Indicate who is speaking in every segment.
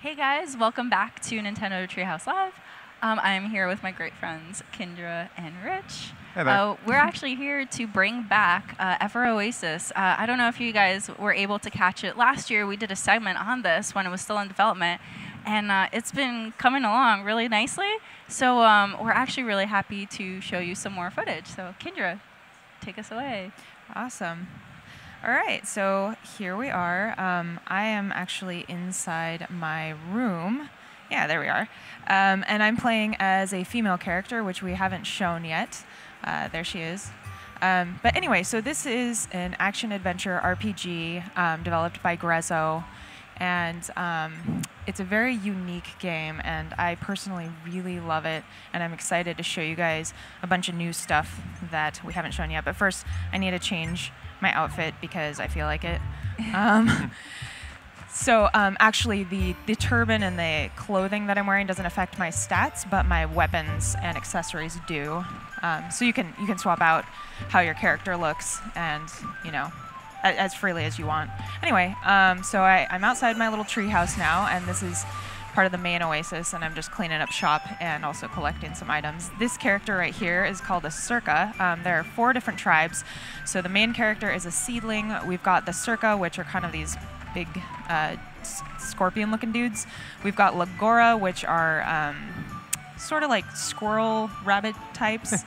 Speaker 1: Hey guys, welcome back to Nintendo Treehouse Live. I'm here with my great friends Kendra and Rich.
Speaker 2: Hey there.
Speaker 1: We're actually here to bring back Ever Oasis. I don't know if you guys were able to catch it. Last year we did a segment on this when it was still in development, and it's been coming along really nicely. So we're actually really happy to show you some more footage. So Kendra, take us away.
Speaker 3: Awesome. All right, so here we are. I am actually inside my room. Yeah, there we are. And I'm playing as a female character, which we haven't shown yet. There she is. But anyway, so this is an action-adventure RPG developed by Grezzo. And it's a very unique game, and I personally really love it. And I'm excited to show you guys a bunch of new stuff that we haven't shown yet. But first, I need to change my outfit because I feel like it. Actually, the turban and the clothing that I'm wearing doesn't affect my stats, but my weapons and accessories do. So you can swap out how your character looks, and as freely as you want. Anyway, so I'm outside my little tree house now, and this is part of the main Oasis, and I'm just cleaning up shop and also collecting some items. This character right here is called a Circa. There are 4 different tribes. So the main character is a seedling. We've got the Circa, which are kind of these big scorpion-looking dudes. We've got Lagora, which are sort of like squirrel rabbit types.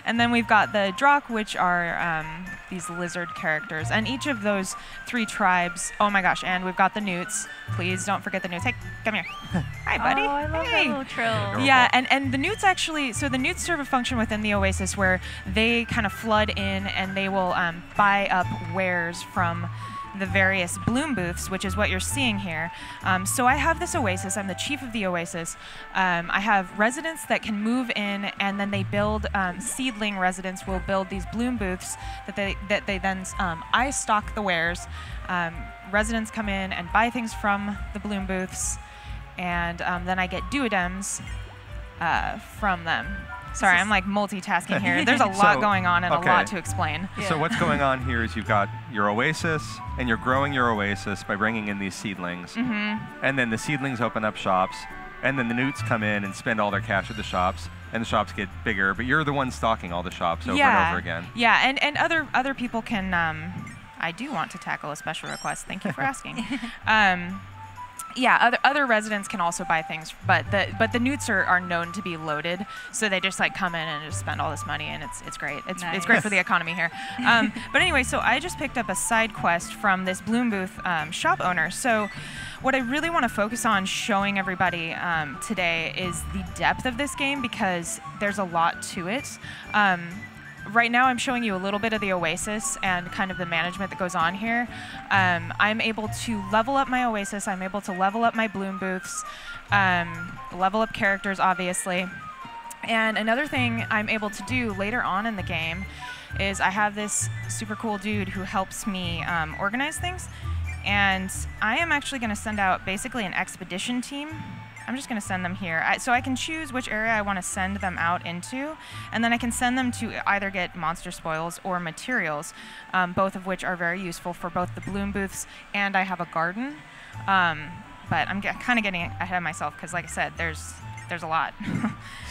Speaker 3: And then we've got the Drakh, which are these lizard characters. And each of those 3 tribes, oh my gosh, and we've got the newts. Please don't forget the newts. Hey, come here. Hi, buddy.
Speaker 1: Oh, I love
Speaker 3: hey.
Speaker 1: that little trill.
Speaker 3: Yeah, and the newts actually, so the newts serve a function within the Oasis where they kind of flood in and they will buy up wares from the various bloom booths, which is what you're seeing here. So I have this Oasis. I'm the chief of the Oasis. I have residents that can move in, and then they build seedling residents will build these bloom booths that they then I stock the wares. Residents come in and buy things from the bloom booths, and then I get duodems from them. Sorry, I'm like multitasking here. There's a lot going on and a lot to explain.
Speaker 2: Yeah. So what's going on here is you've got your Oasis, and you're growing your Oasis by bringing in these seedlings. And then the seedlings open up shops, and then the newts come in and spend all their cash at the shops, and the shops get bigger, but you're the one stocking all the shops over and over again.
Speaker 3: Yeah, and other people can, I do want to tackle a special request. Thank you for asking. Yeah, other residents can also buy things, but the newts are known to be loaded, so they just like come in and just spend all this money, and it's great. It's great for the economy here. But anyway, so I just picked up a side quest from this bloom booth shop owner. So what I really want to focus on showing everybody today is the depth of this game, because there's a lot to it. Right now I'm showing you a little bit of the Oasis and kind of the management that goes on here. I'm able to level up my Oasis, I'm able to level up my bloom booths, level up characters obviously. And another thing I'm able to do later on in the game is I have this super cool dude who helps me organize things. And I am actually going to send out basically an expedition team. I'm just going to send them here. So I can choose which area I want to send them out into, and then I can send them to either get monster spoils or materials, both of which are very useful for both the bloom booths, and I have a garden. But I'm kind of getting ahead of myself because, like I said, there's a lot.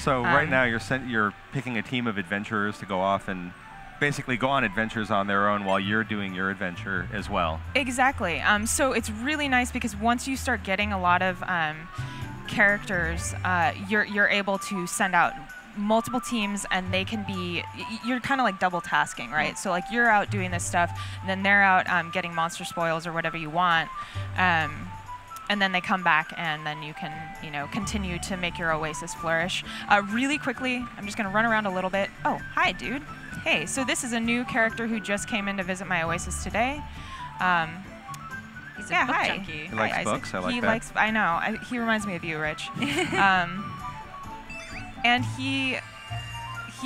Speaker 2: So right now you're picking a team of adventurers to go off and basically go on adventures on their own while you're doing your adventure as well.
Speaker 3: Exactly. So it's really nice because once you start getting a lot of characters, you're able to send out multiple teams, and they can be, you're kind of like double tasking, right? So like you're out doing this stuff, and then they're out getting monster spoils or whatever you want, and then they come back, and then you can continue to make your Oasis flourish. Really quickly, I'm just gonna run around a little bit. Oh, hi dude. Hey, so this is a new character who just came in to visit my Oasis today.
Speaker 1: He's a book junkie.
Speaker 2: He likes
Speaker 3: Isaac.
Speaker 2: books. I like
Speaker 3: he
Speaker 2: that.
Speaker 3: Likes. I know. He reminds me of you, Rich. And he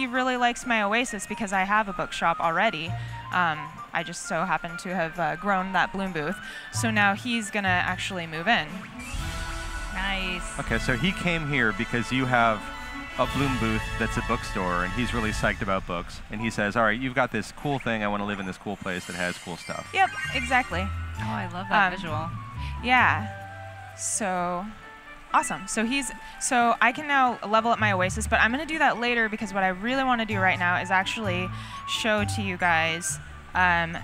Speaker 3: really likes my Oasis because I have a bookshop already. I just so happen to have grown that bloom booth. So now he's gonna actually move in.
Speaker 1: Nice.
Speaker 2: Okay, so he came here because you have a bloom booth that's a bookstore, and he's really psyched about books. And he says, all right, you've got this cool thing. I want to live in this cool place that has cool stuff.
Speaker 3: Yep, exactly.
Speaker 1: Oh, I love that visual.
Speaker 3: Yeah. So awesome. So I can now level up my Oasis, but I'm going to do that later because what I really want to do right now is actually show to you guys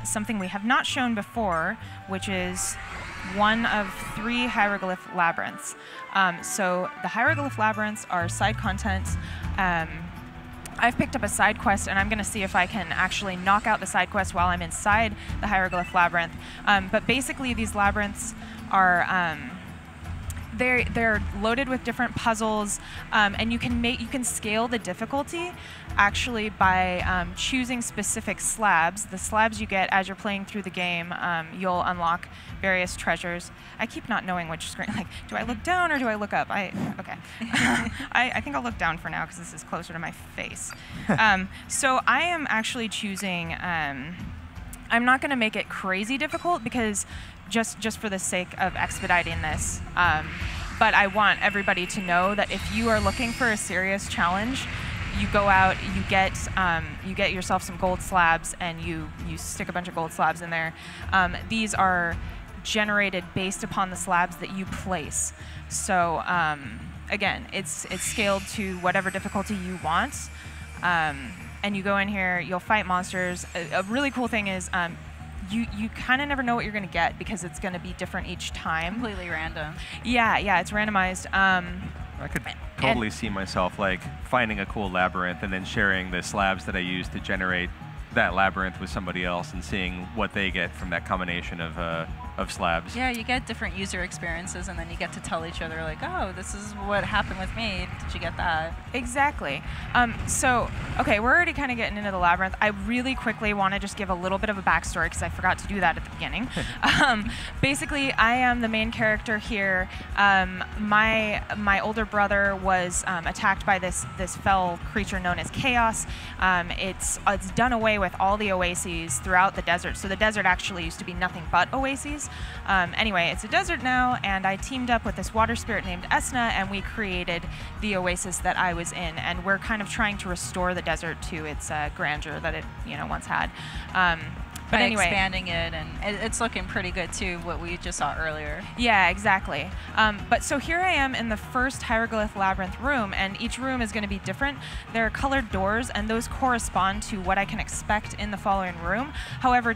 Speaker 3: something we have not shown before, which is one of 3 hieroglyph labyrinths. So the hieroglyph labyrinths are side content. I've picked up a side quest, and I'm going to see if I can actually knock out the side quest while I'm inside the hieroglyph labyrinth. But basically, these labyrinths are they're loaded with different puzzles, and you can scale the difficulty actually by choosing specific slabs. The slabs you get as you're playing through the game, you'll unlock various treasures. I keep not knowing which screen. Like, do I look down or do I look up? Okay. I think I'll look down for now because this is closer to my face. So I am actually choosing. I'm not going to make it crazy difficult because just for the sake of expediting this. But I want everybody to know that if you are looking for a serious challenge, you go out, you get yourself some gold slabs, and you stick a bunch of gold slabs in there. These are generated based upon the slabs that you place. So again, it's scaled to whatever difficulty you want. And you go in here, you'll fight monsters. A really cool thing is you kind of never know what you're going to get because it's going to be different each time.
Speaker 1: Completely random.
Speaker 3: Yeah, it's randomized.
Speaker 2: I could totally see myself like finding a cool labyrinth and then sharing the slabs that I use to generate that labyrinth with somebody else and seeing what they get from that combination of slabs.
Speaker 1: Yeah, you get different user experiences, and then you get to tell each other like, oh, this is what happened with me. Did you get that?
Speaker 3: Exactly. So, okay, we're already kind of getting into the labyrinth. I really quickly want to just give a little bit of a backstory because I forgot to do that at the beginning. Basically, I am the main character here. My older brother was attacked by this fell creature known as Chaos. It's done away with all the oases throughout the desert. So the desert actually used to be nothing but oases. Anyway, it's a desert now, and I teamed up with this water spirit named Esna, and we created the oasis that I was in. And we're kind of trying to restore the desert to its grandeur that it once had. But
Speaker 1: by
Speaker 3: anyway,
Speaker 1: expanding it, and it's looking pretty good too, what we just saw earlier.
Speaker 3: Yeah, exactly. But so here I am in the first hieroglyph labyrinth room, and each room is going to be different. There are colored doors, and those correspond to what I can expect in the following room. However,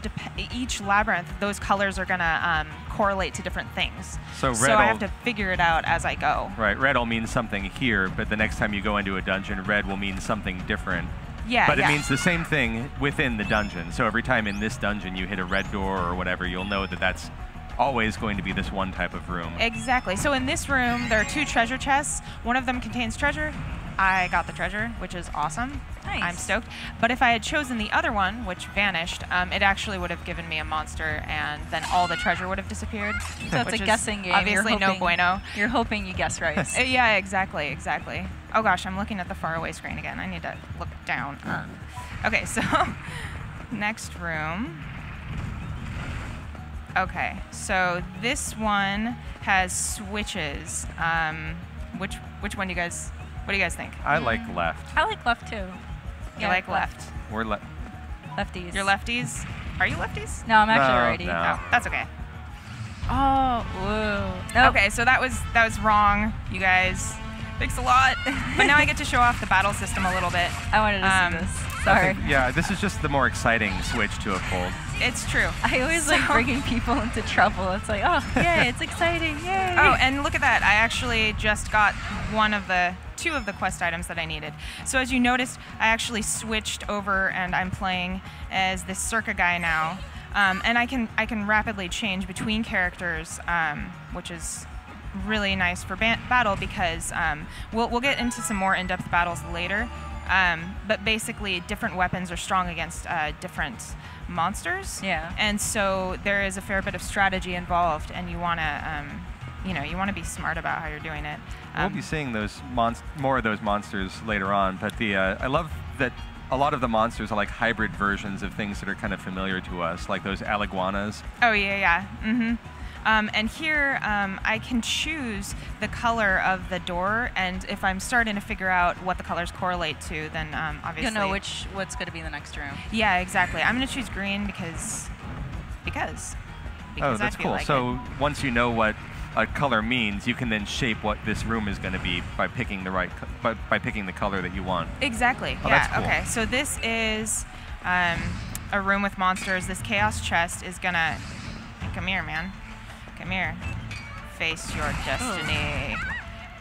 Speaker 3: each labyrinth, those colors are going to correlate to different things.
Speaker 2: So
Speaker 3: I have to figure it out as I go.
Speaker 2: Right, red will mean something here, but the next time you go into a dungeon, red will mean something different.
Speaker 3: Yeah,
Speaker 2: but it means the same thing within the dungeon. So every time in this dungeon you hit a red door or whatever, you'll know that that's always going to be this one type of room.
Speaker 3: Exactly. So in this room, there are 2 treasure chests. One of them contains treasure. I got the treasure, which is awesome.
Speaker 1: Nice.
Speaker 3: I'm stoked. But if I had chosen the other one, which vanished, it actually would have given me a monster, and then all the treasure would have disappeared.
Speaker 1: So it's a guessing game.
Speaker 3: Obviously, no bueno.
Speaker 1: You're hoping you guess right.
Speaker 3: Yeah, exactly. Oh gosh, I'm looking at the faraway screen again. I need to look down. Okay, so next room. Okay, so this one has switches. Which one do you guys? What do you guys think?
Speaker 2: I like left.
Speaker 1: I like left too.
Speaker 3: You like left?
Speaker 2: We're
Speaker 1: lefties.
Speaker 3: You're lefties? Are you lefties?
Speaker 1: No, I'm actually righty.
Speaker 2: No.
Speaker 3: Oh, that's okay.
Speaker 1: Oh, whoa. Nope.
Speaker 3: Okay, so that was wrong, you guys. Thanks a lot. But now I get to show off the battle system a little bit.
Speaker 1: I wanted to see this. Sorry.
Speaker 2: Yeah, this is just the more exciting switch to have pulled.
Speaker 3: It's true.
Speaker 1: I always like bringing people into trouble. It's like, oh, yay, it's exciting, yay.
Speaker 3: Oh, and look at that. I actually just got 2 of the quest items that I needed. So as you noticed, I actually switched over, and I'm playing as this Circa guy now. And I can rapidly change between characters, which is really nice for battle because we'll get into some more in-depth battles later. But basically, different weapons are strong against different monsters.
Speaker 1: Yeah.
Speaker 3: And so there is a fair bit of strategy involved, and you want to, you want to be smart about how you're doing it.
Speaker 2: We'll be seeing those more of those monsters later on. But I love that a lot of the monsters are like hybrid versions of things that are kind of familiar to us, like those aliguanas.
Speaker 3: Oh yeah. Mm-hmm. And here, I can choose the color of the door, and if I'm starting to figure out what the colors correlate to, then obviously...
Speaker 1: You'll know what's going to be in the next room.
Speaker 3: Yeah, exactly. I'm going to choose green because
Speaker 2: Oh, that's cool. So once you know what a color means, you can then shape what this room is going to be by picking the by picking the color that you want.
Speaker 3: Exactly.
Speaker 2: Oh,
Speaker 3: yeah.
Speaker 2: that's cool.
Speaker 3: Okay. So this is a room with monsters. This chaos chest is gonna come here, man. Come here. Face your destiny.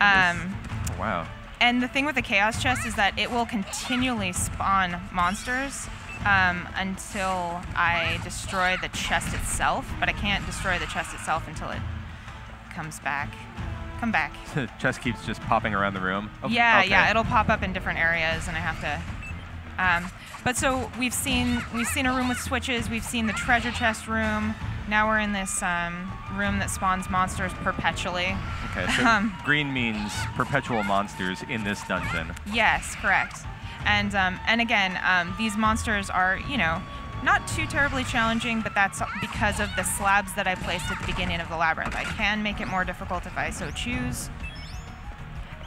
Speaker 2: Oh, wow.
Speaker 3: And the thing with the chaos chest is that it will continually spawn monsters until I destroy the chest itself. But I can't destroy the chest itself until it comes back. Come back.
Speaker 2: The chest keeps just popping around the room. Oh,
Speaker 3: yeah,
Speaker 2: okay.
Speaker 3: yeah, it'll pop up in different areas, and I have to. But so we've seen a room with switches. We've seen the treasure chest room. Now we're in this room that spawns monsters perpetually.
Speaker 2: Okay, so green means perpetual monsters in this dungeon.
Speaker 3: Yes, correct. And again, these monsters are, you know, not too terribly challenging, but that's because of the slabs that I placed at the beginning of the labyrinth. I can make it more difficult if I so choose.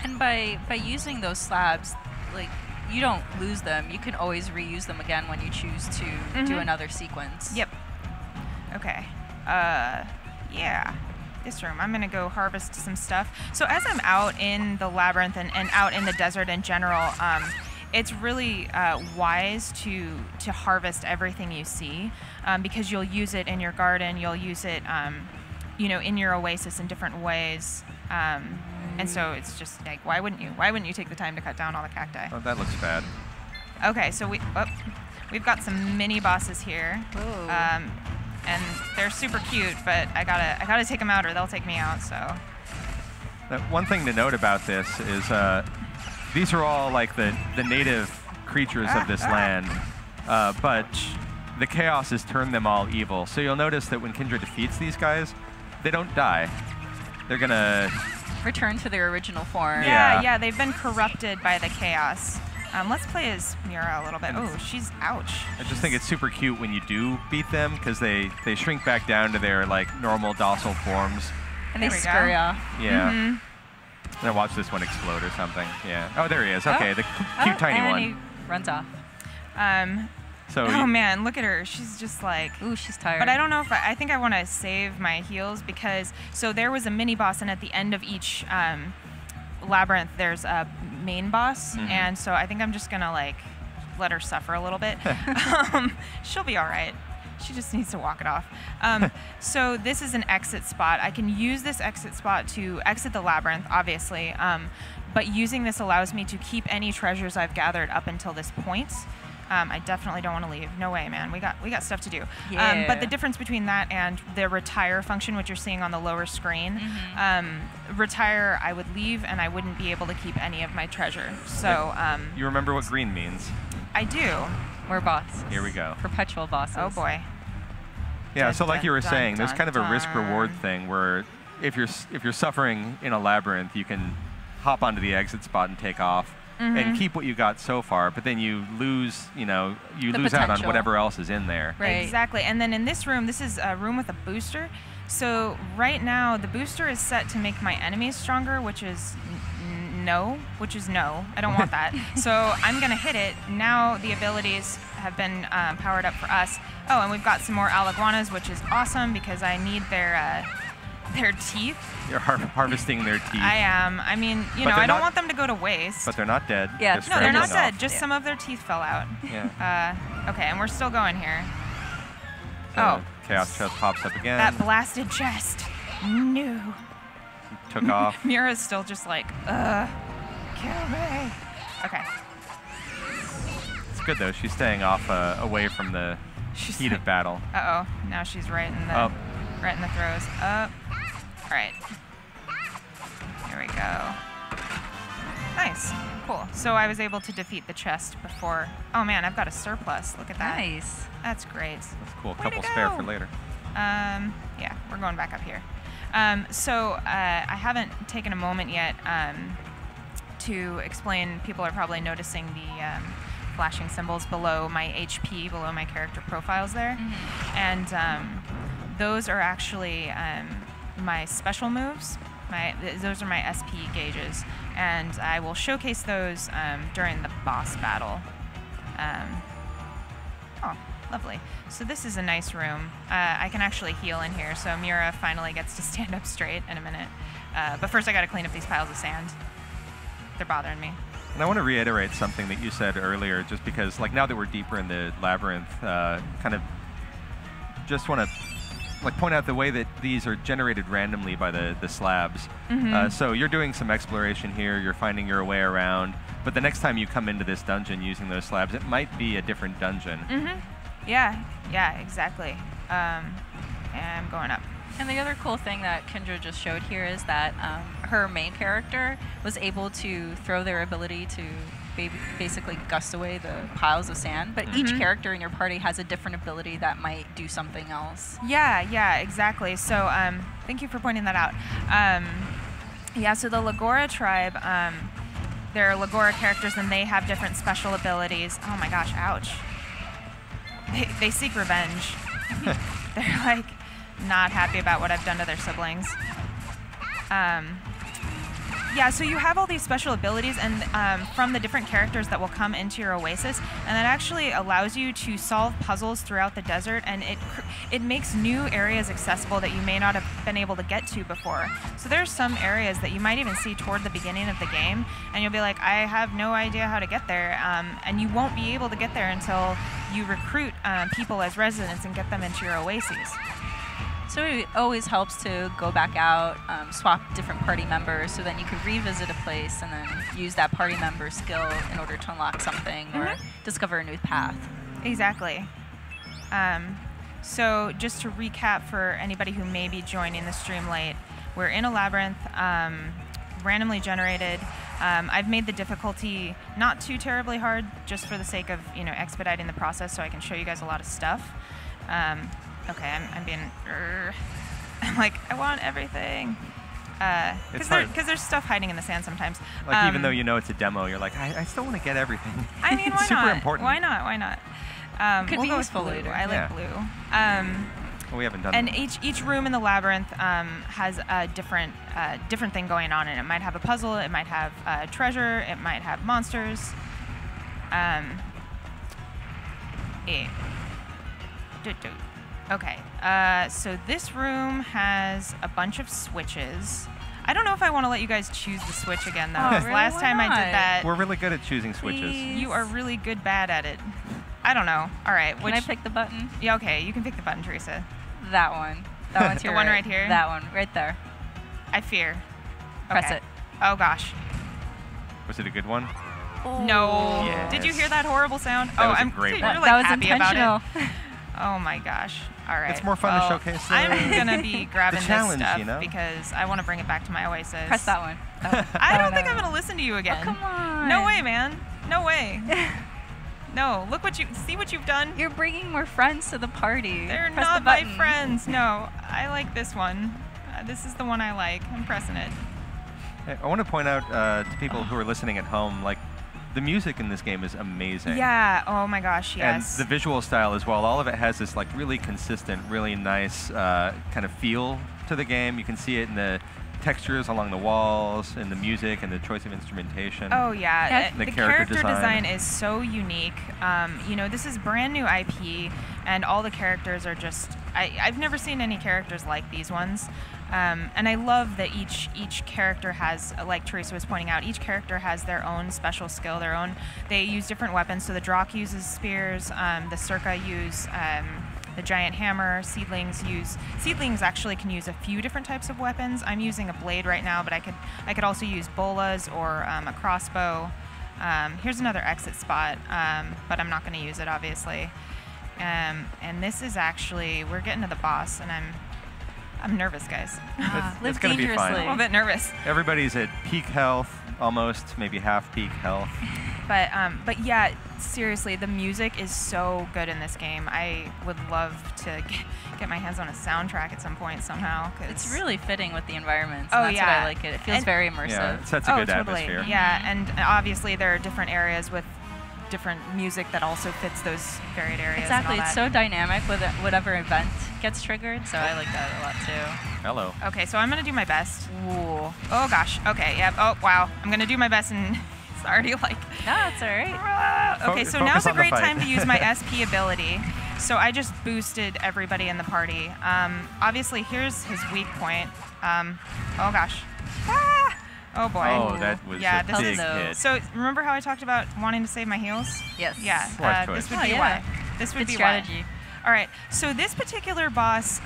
Speaker 1: And by using those slabs, like, you don't lose them. You can always reuse them again when you choose to do another sequence.
Speaker 3: Yep. Okay. Yeah. This room. I'm gonna go harvest some stuff. So as I'm out in the labyrinth and out in the desert in general, it's really wise to harvest everything you see, because you'll use it in your garden. You'll use it, you know, in your oasis in different ways. And so it's just like, why wouldn't you? Why wouldn't you take the time to cut down all the cacti?
Speaker 2: Oh, that looks bad.
Speaker 3: Okay, so we've got some mini bosses here, and they're super cute. But I gotta take them out, or they'll take me out. So.
Speaker 2: One thing to note about this is these are all like the native creatures of this land, but the chaos has turned them all evil. So you'll notice that when Kindred defeats these guys, they don't die. They're gonna
Speaker 1: return to their original form.
Speaker 3: Yeah, they've been corrupted by the chaos. Let's play as Mira a little bit. Oh, she's ouch.
Speaker 2: I just think it's super cute when you do beat them, because they shrink back down to their like normal docile forms.
Speaker 1: And they scurry off.
Speaker 2: Yeah. And I watch this one explode or something. Yeah. Oh, there he is. Okay, the cute tiny
Speaker 1: and
Speaker 2: one.
Speaker 1: He runs off.
Speaker 3: Oh man, look at her. She's just like.
Speaker 1: Ooh, she's tired.
Speaker 3: But I don't know if I think I want to save my heals, because so there was a mini boss, and at the end of each labyrinth there's a main boss, and so I think I'm just gonna like let her suffer a little bit. She'll be all right. She just needs to walk it off. So this is an exit spot. I can use this exit spot to exit the labyrinth, obviously, but using this allows me to keep any treasures I've gathered up until this point. I definitely don't want to leave. No way, man. We got stuff to do.
Speaker 1: Yeah.
Speaker 3: But the difference between that and the retire function, which you're seeing on the lower screen, retire, I would leave and I wouldn't be able to keep any of my treasure. So
Speaker 2: you remember what green means?
Speaker 3: I do.
Speaker 1: We're bosses.
Speaker 2: Here we go.
Speaker 1: Perpetual bosses.
Speaker 3: Oh boy.
Speaker 2: Yeah. So like you were saying, there's kind of a risk-reward thing where if you're suffering in a labyrinth, you can hop onto the exit spot and take off. And keep what you got so far, but then you lose, lose out on whatever else is in there.
Speaker 1: Right.
Speaker 3: Exactly. And then in this room, this is a room with a booster. So right now, the booster is set to make my enemies stronger, which is no. I don't want that. So I'm going to hit it. Now the abilities have been powered up for us. Oh, and we've got some more alaguanas, which is awesome because I need their teeth.
Speaker 2: You're harvesting their teeth.
Speaker 3: I am. I mean, I don't want them to go to waste.
Speaker 2: But they're not dead.
Speaker 1: Yeah.
Speaker 3: No, they're not dead.
Speaker 2: Off.
Speaker 3: Just some of their teeth fell out.
Speaker 2: Yeah.
Speaker 3: Okay, and we're still going here.
Speaker 2: So Chaos Chest pops up again.
Speaker 3: That blasted chest. No.
Speaker 2: Took off.
Speaker 3: Mira's still just like, kill me. Okay.
Speaker 2: It's good though. She's staying off away from the heat of battle.
Speaker 3: Uh-oh. Now she's right in the throes. All right. Here we go. Nice. Cool. So I was able to defeat the chest before. Oh man, I've got a surplus. Look at that.
Speaker 1: Nice.
Speaker 3: That's great.
Speaker 2: That's cool. A
Speaker 3: Way
Speaker 2: couple
Speaker 3: to
Speaker 2: spare
Speaker 3: go.
Speaker 2: for later.
Speaker 3: Yeah, we're going back up here. So I haven't taken a moment yet to explain. People are probably noticing the flashing symbols below my HP, below my character profiles there. And those are actually my special moves. Those are my SP gauges, and I will showcase those during the boss battle. Oh, Lovely. So this is a nice room. I can actually heal in here, so Mira finally gets to stand up straight in a minute. But first I got to clean up these piles of sand. They're bothering me.
Speaker 2: And I want to reiterate something that you said earlier, just because, like, now that we're deeper in the labyrinth, kind of just want to point out the way that these are generated randomly by the slabs. So you're doing some exploration here, you're finding your way around, but the next time you come into this dungeon using those slabs, it might be a different dungeon.
Speaker 3: Yeah, exactly. And I'm going up.
Speaker 1: And the other cool thing that Kendra just showed here is that her main character was able to throw their ability to basically gust away the piles of sand, but each character in your party has a different ability that might do something else.
Speaker 3: Yeah, exactly. So thank you for pointing that out. Yeah, so the Lagora tribe, they're Lagora characters and they have different special abilities. Oh my gosh, ouch. They seek revenge. They're like not happy about what I've done to their siblings. Yeah, so you have all these special abilities and from the different characters that will come into your oasis, and that actually allows you to solve puzzles throughout the desert, and it makes new areas accessible that you may not have been able to get to before. So there's some areas that you might even see toward the beginning of the game, and you'll be like, I have no idea how to get there, and you won't be able to get there until you recruit people as residents and get them into your oases.
Speaker 1: So it always helps to go back out, swap different party members, so then you can revisit a place and then use that party member skill in order to unlock something or discover a new path.
Speaker 3: Exactly. So just to recap for anybody who may be joining the stream late, we're in a labyrinth, randomly generated. I've made the difficulty not too terribly hard, just for the sake of expediting the process, so I can show you guys a lot of stuff. Okay, I'm being. I'm like, I want everything. Because there's stuff hiding in the sand sometimes.
Speaker 2: Like, even though you know it's a demo, you're like, I still want to get everything.
Speaker 3: I mean, why
Speaker 2: it's super
Speaker 3: not?
Speaker 2: important.
Speaker 3: Why not?
Speaker 1: Could
Speaker 3: we'll
Speaker 1: be
Speaker 3: go
Speaker 1: useful
Speaker 3: with blue.
Speaker 1: later.
Speaker 3: I like blue.
Speaker 2: Well, we haven't done
Speaker 3: and
Speaker 2: that.
Speaker 3: each room in the labyrinth has a different thing going on, and it might have a puzzle, it might have treasure, it might have monsters. Okay, so this room has a bunch of switches. I don't know if I want to let you guys choose the switch again, though.
Speaker 1: Oh, really?
Speaker 3: Last time I did that.
Speaker 2: We're really good at choosing switches.
Speaker 3: You are really bad at it. I don't know. All right.
Speaker 1: Can I pick the button?
Speaker 3: Yeah, okay. You can pick the button, Teresa.
Speaker 1: That one. That one's
Speaker 3: the one right here?
Speaker 1: That one, right there.
Speaker 3: I fear.
Speaker 1: Press it.
Speaker 3: Oh, gosh.
Speaker 2: Was it a good one?
Speaker 1: Oh.
Speaker 3: No.
Speaker 2: Yes.
Speaker 3: Did you hear that horrible sound?
Speaker 2: That was a great one.
Speaker 3: You're like
Speaker 1: that was
Speaker 3: happy
Speaker 1: intentional.
Speaker 3: about it. Oh my gosh. All right.
Speaker 2: It's more fun to showcase
Speaker 3: I'm going to be grabbing
Speaker 2: challenge,
Speaker 3: this stuff because I want to bring it back to my oasis.
Speaker 1: Press that one.
Speaker 3: I don't think I'm going to listen to you again.
Speaker 1: Oh, come on.
Speaker 3: No way, man. No way. No, look see what you've done.
Speaker 1: You're bringing more friends to the party.
Speaker 3: They're
Speaker 1: Press
Speaker 3: not
Speaker 1: the
Speaker 3: my
Speaker 1: button.
Speaker 3: friends. No, I like this one. This is the one I like. I'm pressing it.
Speaker 2: I want to point out to people who are listening at home, like, the music in this game is amazing.
Speaker 3: Yeah. Oh my gosh. Yes.
Speaker 2: And the visual style as well. All of it has this like really consistent, really nice kind of feel to the game. You can see it in the textures along the walls, and the music, and the choice of instrumentation.
Speaker 3: Oh yeah.
Speaker 2: The
Speaker 3: character
Speaker 2: design
Speaker 3: is so unique. This is brand new IP, and all the characters are just. I've never seen any characters like these ones. And I love that each character has, like Teresa was pointing out, each character has their own special skill, they use different weapons. So the Drakh uses spears, the Circa use the giant hammer, Seedlings actually can use a few different types of weapons. I'm using a blade right now, but I could also use bolas or a crossbow. Here's another exit spot, but I'm not going to use it, obviously. And this is actually, we're getting to the boss, and I'm nervous, guys.
Speaker 2: It's going to be fun.
Speaker 3: I'm a little bit nervous.
Speaker 2: Everybody's at peak health, almost, maybe half peak health.
Speaker 3: But yeah, seriously, the music is so good in this game. I would love to get my hands on a soundtrack at some point somehow.
Speaker 1: It's really fitting with the environments.
Speaker 3: Oh,
Speaker 1: And that's
Speaker 3: yeah.
Speaker 1: what I like it. It feels very immersive.
Speaker 2: Yeah, it sets a good
Speaker 3: totally.
Speaker 2: atmosphere.
Speaker 3: Yeah, and obviously there are different areas with different music that also fits those varied areas.
Speaker 1: Exactly.
Speaker 3: And all
Speaker 1: It's
Speaker 3: that.
Speaker 1: so dynamic with whatever event gets triggered, so I like that a lot too.
Speaker 2: Hello.
Speaker 3: Okay, so I'm going to do my best.
Speaker 1: Ooh.
Speaker 3: Oh, gosh. Okay, yep. Oh, wow. I'm going to do my best, and it's already like...
Speaker 1: No, it's all right.
Speaker 3: Okay, so now's a
Speaker 2: on the
Speaker 3: great
Speaker 2: fight.
Speaker 3: time to use my SP ability. So I just boosted everybody in the party. Obviously, here's his weak point. Oh gosh. Ah! Oh boy.
Speaker 2: Oh, that was a big hit.
Speaker 3: So remember how I talked about wanting to save my heals?
Speaker 1: Yes.
Speaker 3: Yeah. This would be why. This would
Speaker 1: Good
Speaker 3: be
Speaker 1: strategy.
Speaker 3: why. All right. So this particular boss,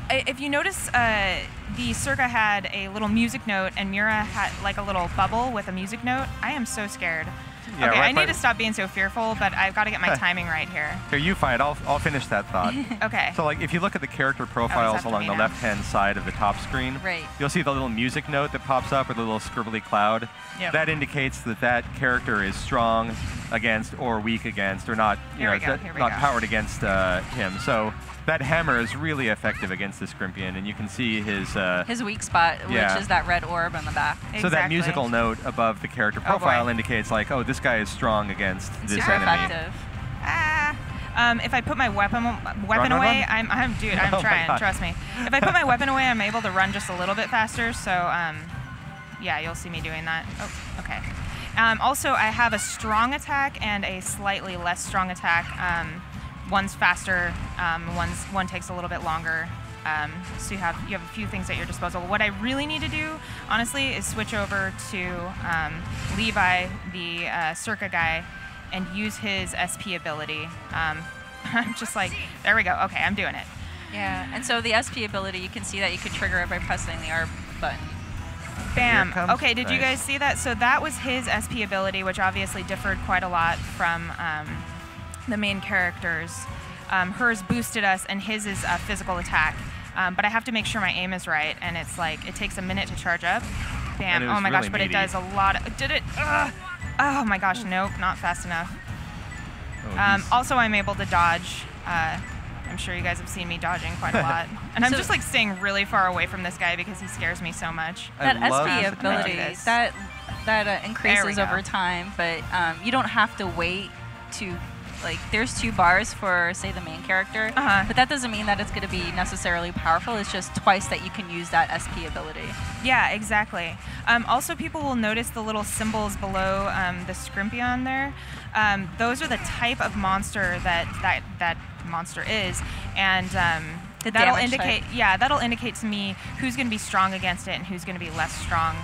Speaker 3: if you notice, the Circa had a little music note, and Mira had like a little bubble with a music note. I am so scared.
Speaker 2: Yeah,
Speaker 3: okay,
Speaker 2: right,
Speaker 3: I need to stop being so fearful, but I've got to get my timing right here.
Speaker 2: Here, you fight. I'll finish that thought.
Speaker 3: Okay.
Speaker 2: So, like, if you look at the character profiles along the left-hand side of the top screen, you'll see the little music note that pops up with a little scribbly cloud.
Speaker 3: Yep.
Speaker 2: That indicates that that character is strong against or weak against, or not, not powered against him. So that hammer is really effective against the Scrimpian, and you can see his
Speaker 1: weak spot, which is that red orb on the back.
Speaker 2: So that musical note above the character profile indicates, like, oh, this guy is strong against this
Speaker 1: super
Speaker 2: enemy.
Speaker 1: Effective.
Speaker 3: If I put my weapon away, I'm trying. Trust me. If I put my weapon away, I'm able to run just a little bit faster. So yeah, you'll see me doing that. Oh, okay. Also, I have a strong attack and a slightly less strong attack. One's faster, one takes a little bit longer. So you have a few things at your disposal. What I really need to do, honestly, is switch over to Levi, the Circa guy, and use his SP ability. I'm just like, there we go. Okay, I'm doing it.
Speaker 1: Yeah, and so the SP ability, you can see that you can trigger it by pressing the R button.
Speaker 3: Bam. Okay, did you guys see that? So that was his SP ability, which obviously differed quite a lot from the main characters. Hers boosted us, and his is a physical attack. But I have to make sure my aim is right, and it's like, it takes a minute to charge up. Bam. Oh my gosh, but it does a lot. Did it? Oh my gosh, nope, not fast enough. Also, I'm able to dodge. I'm sure you guys have seen me dodging quite a lot. And I'm just like staying really far away from this guy because he scares me so much.
Speaker 1: That SP ability, that increases over time, but you don't have to wait to, like, there's 2 bars for, say, the main character, but that doesn't mean that it's going to be necessarily powerful. It's just twice that you can use that SP ability.
Speaker 3: Yeah, exactly. Also, people will notice the little symbols below the Scrimpion there. Those are the type of monster that monster is, and that'll indicate that'll indicate to me who's going to be strong against it and who's going to be less strong.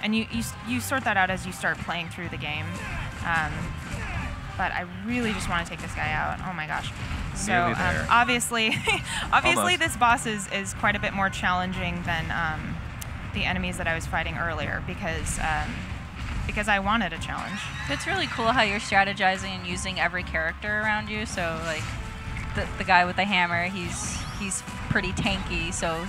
Speaker 3: And you sort that out as you start playing through the game. But I really just want to take this guy out. Oh my gosh. So obviously this boss is quite a bit more challenging than the enemies that I was fighting earlier because I wanted a challenge.
Speaker 1: It's really cool how you're strategizing and using every character around you. So like the guy with the hammer, he's pretty tanky, so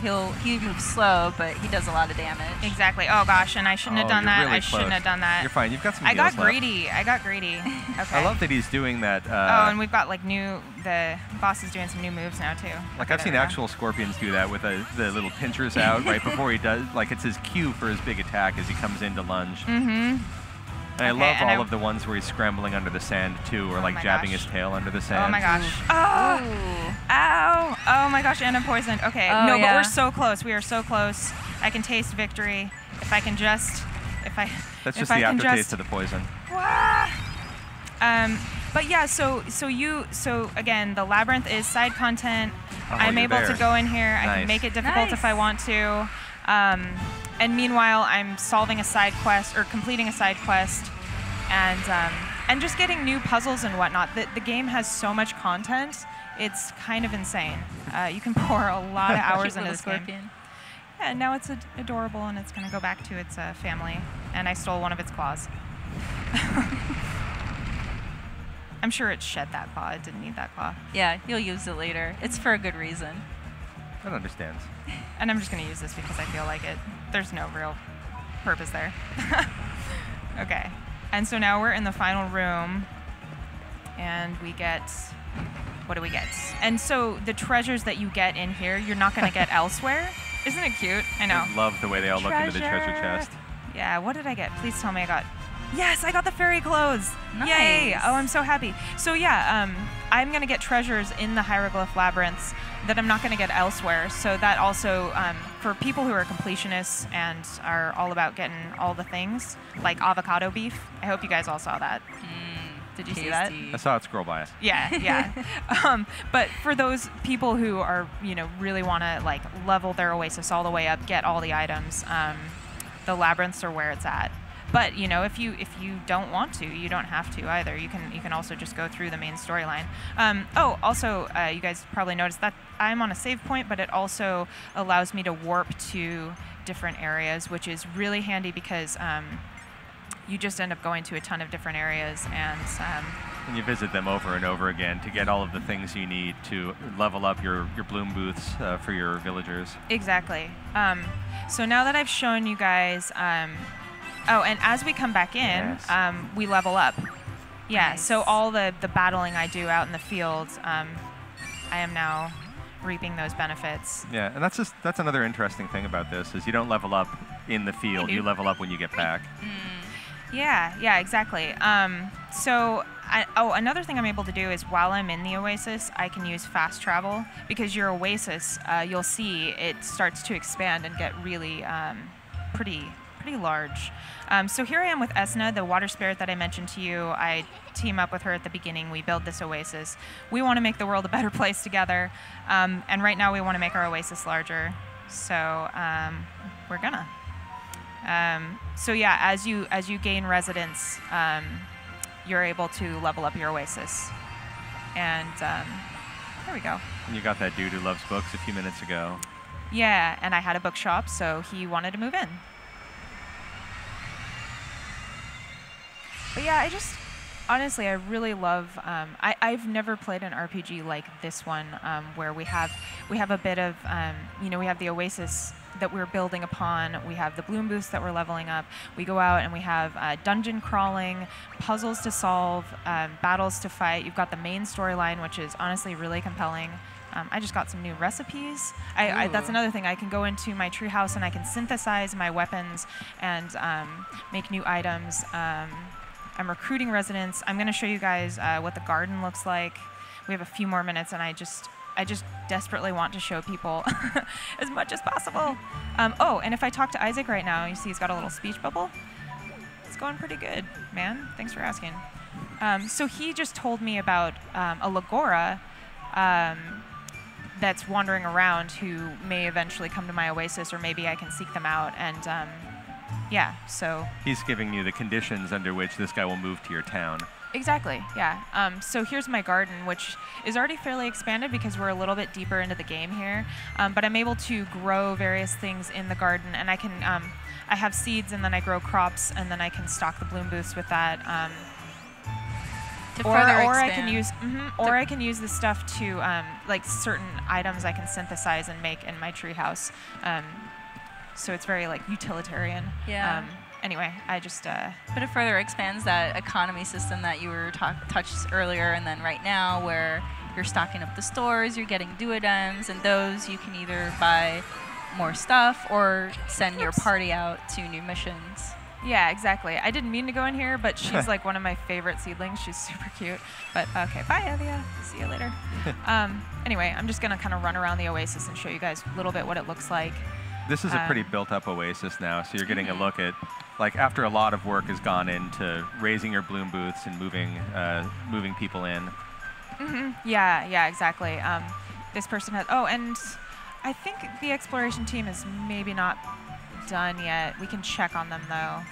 Speaker 1: he moves slow, but he does a lot of damage.
Speaker 3: Exactly. Oh gosh, and I shouldn't have done that.
Speaker 2: Really
Speaker 3: I shouldn't have done that.
Speaker 2: You're fine. You've got some.
Speaker 3: I got greedy. Okay.
Speaker 2: I love that he's doing that.
Speaker 3: And we've got like the boss is doing some new moves now too.
Speaker 2: Like I've seen actual scorpions do that with the little pinchers out right before he does. Like it's his cue for his big attack as he comes in to lunge. And I love all of the ones where he's scrambling under the sand too, or like jabbing his tail under the sand.
Speaker 3: Oh my gosh. Oh, ow. Oh my gosh, and I'm poisoned. Okay, but we're so close. We are so close. I can taste victory. If I can just,
Speaker 2: That's just the aftertaste of the poison.
Speaker 3: But yeah, so again, the labyrinth is side content. I'm able to go in here. I can make it difficult if I want to. And meanwhile, I'm solving a side quest or completing a side quest, and just getting new puzzles and whatnot. The game has so much content; it's kind of insane. You can pour a lot of hours into this game. Yeah, now it's adorable, and it's going to go back to its family. And I stole one of its claws. I'm sure it shed that claw. It didn't need that claw.
Speaker 1: Yeah, you'll use it later. It's for a good reason.
Speaker 2: That understands.
Speaker 3: And I'm just going to use this because I feel like it. There's no real purpose there. Okay. And so now we're in the final room, and we get, what do we get? And so the treasures that you get in here, you're not going to get elsewhere. Isn't it cute? I know.
Speaker 2: I love the way they all look into the treasure chest.
Speaker 3: Yeah, what did I get? Please tell me I got... Yes, I got the fairy clothes.
Speaker 1: Nice.
Speaker 3: Yay. Oh, I'm so happy. So yeah, I'm going to get treasures in the hieroglyph labyrinths that I'm not going to get elsewhere. So that also, for people who are completionists and are all about getting all the things, like avocado beef, I hope you guys all saw that. Did you see that?
Speaker 2: I saw it scroll by.
Speaker 3: Yeah, yeah. But for those people who are, really want to like level their Oasis all the way up, get all the items, the labyrinths are where it's at. But if you don't want to, you don't have to either. You can also just go through the main storyline. Also, you guys probably noticed that I'm on a save point, but it also allows me to warp to different areas, which is really handy because you just end up going to a ton of different areas and
Speaker 2: you visit them over and over again to get all of the things you need to level up your bloom booths for your villagers.
Speaker 3: Exactly. So now that I've shown you guys. And as we come back in,
Speaker 2: yes.
Speaker 3: We level up. Yeah,
Speaker 1: Nice.
Speaker 3: so all the battling I do out in the fields, I am now reaping those benefits.
Speaker 2: Yeah, and that's another interesting thing about this is you don't level up in the field. You level up when you get back.
Speaker 3: Yeah, exactly. Another thing I'm able to do is while I'm in the Oasis, I can use fast travel because your Oasis, you'll see it starts to expand and get really pretty large. So here I am with Esna, the water spirit that I mentioned to you. I team up with her at the beginning. We build this Oasis. We want to make the world a better place together. And right now we want to make our Oasis larger. So we're gonna. So yeah, as you gain residents, you're able to level up your Oasis. And there we go.
Speaker 2: And you got that dude who loves books a few minutes ago.
Speaker 3: Yeah, and I had a bookshop, so he wanted to move in. But yeah, honestly, I really love, I've never played an RPG like this one, where we have a bit of, we have the Oasis that we're building upon, we have the bloom booths that we're leveling up, we go out and we have dungeon crawling, puzzles to solve, battles to fight, you've got the main storyline, which is honestly really compelling. I just got some new recipes. That's another thing. I can go into my treehouse and I can synthesize my weapons and make new items. I'm recruiting residents. I'm going to show you guys what the garden looks like. We have a few more minutes, and I just desperately want to show people as much as possible. And if I talk to Isaac right now, you see he's got a little speech bubble. It's going pretty good, man. Thanks for asking. So he just told me about a Lagora that's wandering around who may eventually come to my Oasis, or maybe I can seek them out. And yeah, so
Speaker 2: he's giving you the conditions under which this guy will move to your town.
Speaker 3: Exactly, yeah. So here's my garden, which is already fairly expanded because we're a little bit deeper into the game here. But I'm able to grow various things in the garden, and I can, I have seeds, and then I grow crops, and then I can stock the bloom booths with that. Or I can use, I can use this stuff to, like certain items I can synthesize and make in my treehouse. So it's very like utilitarian.
Speaker 1: Yeah.
Speaker 3: Anyway, I just.
Speaker 1: But it further expands that economy system that you were touched earlier, and then right now where you're stocking up the stores, you're getting duodems, and those you can either buy more stuff or send your party out to new missions.
Speaker 3: Yeah, exactly. I didn't mean to go in here, but she's like one of my favorite seedlings. She's super cute. But okay, bye, Evia. See you later. Anyway, I'm just gonna kind of run around the Oasis and show you guys a little bit what it looks like.
Speaker 2: This is a pretty built-up Oasis now, so you're getting a look at, like, after a lot of work has gone into raising your bloom booths and moving people in.
Speaker 3: Yeah, exactly. This person has. Oh, and I think the exploration team is maybe not done yet. We can check on them though.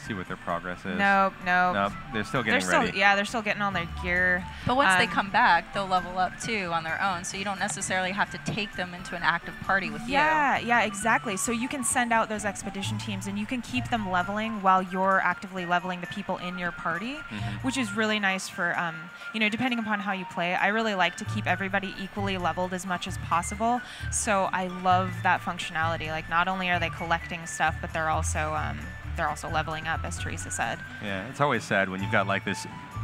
Speaker 2: See what their progress is.
Speaker 3: Nope.
Speaker 2: They're still getting ready.
Speaker 3: They're still getting all their gear.
Speaker 1: But once they come back, they'll level up too on their own, so you don't necessarily have to take them into an active party with you.
Speaker 3: Yeah, exactly. So you can send out those expedition teams, and you can keep them leveling while you're actively leveling the people in your party, which is really nice for, depending upon how you play. I really like to keep everybody equally leveled as much as possible, so I love that functionality. Like, not only are they collecting stuff, but they're also leveling up, as Teresa said.
Speaker 2: Yeah, it's always sad when you've got like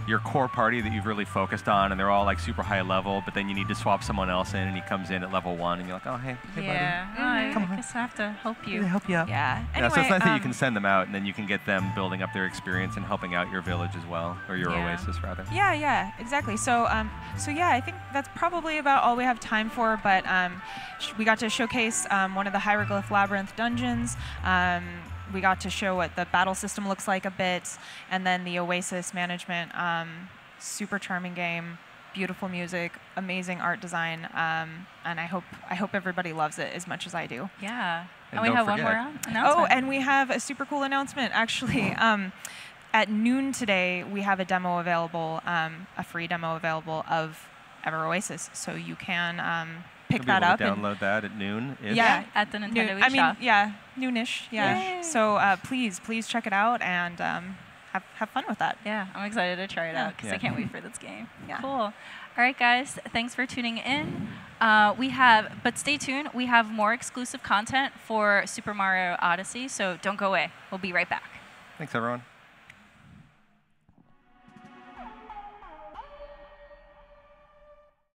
Speaker 2: your core party that you've really focused on, and they're all like super high level, but then you need to swap someone else in, and he comes in at level 1, and you're like, oh, hey buddy.
Speaker 1: I guess I have to help you.
Speaker 2: Help you out.
Speaker 3: Yeah.
Speaker 2: Yeah,
Speaker 3: Anyway,
Speaker 2: so it's nice that you can send them out, and then you can get them building up their experience and helping out your village as well, or your Oasis rather.
Speaker 3: Yeah, exactly. So, yeah, I think that's probably about all we have time for. But we got to showcase one of the Hieroglyph Labyrinth dungeons. We got to show what the battle system looks like a bit, and then the Oasis management. super charming game, beautiful music, amazing art design, and I hope everybody loves it as much as I do.
Speaker 1: Yeah.
Speaker 2: And
Speaker 1: we
Speaker 2: don't
Speaker 1: have one
Speaker 2: forget-
Speaker 1: more announcement.
Speaker 3: Oh, and we have a super cool announcement, actually. At noon today, we have a demo available, a free demo available of Ever Oasis, so you can pick
Speaker 2: You'll be
Speaker 3: that
Speaker 2: able
Speaker 3: up.
Speaker 2: to download that at noon.
Speaker 3: Yeah.
Speaker 1: At the Nintendo
Speaker 3: Noon,
Speaker 1: Wii shop.
Speaker 3: yeah, noonish. Yeah.
Speaker 1: Yay.
Speaker 3: So please check it out and have fun with that.
Speaker 1: Yeah, I'm excited to try it out because I
Speaker 2: Yeah.
Speaker 1: can't wait for this game.
Speaker 3: Yeah.
Speaker 1: Cool. All right, guys, thanks for tuning in. But stay tuned. We have more exclusive content for Super Mario Odyssey, so don't go away. We'll be right back.
Speaker 2: Thanks, everyone.